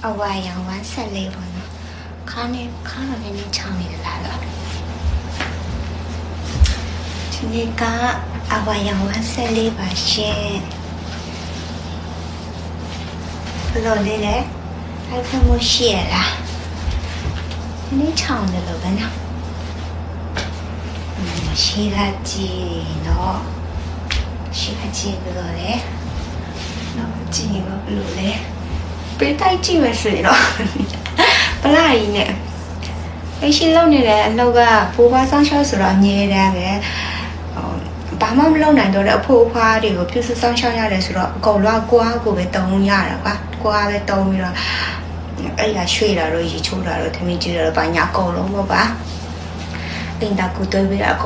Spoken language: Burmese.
အဝါရောင်ဝမ်းဆက်လေးပေါ့နော်ခါတော့နည်းနည်းချောင်းနေလားတော့ဒီနေ့ကအဝါရောင်ဝမ်းဆက်လေးပါရှင်ဘလို့လေးလဲအဲ့ဖမိုးရှိရလားနည်းနည်းချောင်းတယ်လို့ပဲနော်ရှိလာကြည့်နော်ရှိလာကြည့်ဘလို့လဲနော်ကြည့်ဘလို့လဲပေးတိုက်ကြည့်မယ်ဆိုရင်တော့ပလာကြီးနဲ့အရှိလုံးနေတဲ့အလောက်ကဖိုးဖွားဆောင်းရှောက်ဆိုတော့အငြဲတမ်းပဲဘာမှမလုပ်နိုင်တော့တဲ့အဖိုးဖွားတွေကိုပြုစုဆောင်းရှောက်ရတယ်ဆိုတော့အကုန်လုံးကိုအားကိုပဲတုံးရတာကွာကိုအားပဲတုံးပြီးတော့အဲ့ရရွှေ့တာတော့ရေချိုးတာတော့သမီးကြည့်တော့ဘာညာအကုန်လုံးပေါ့ပါအင်းတကူတွေးပြီးတော့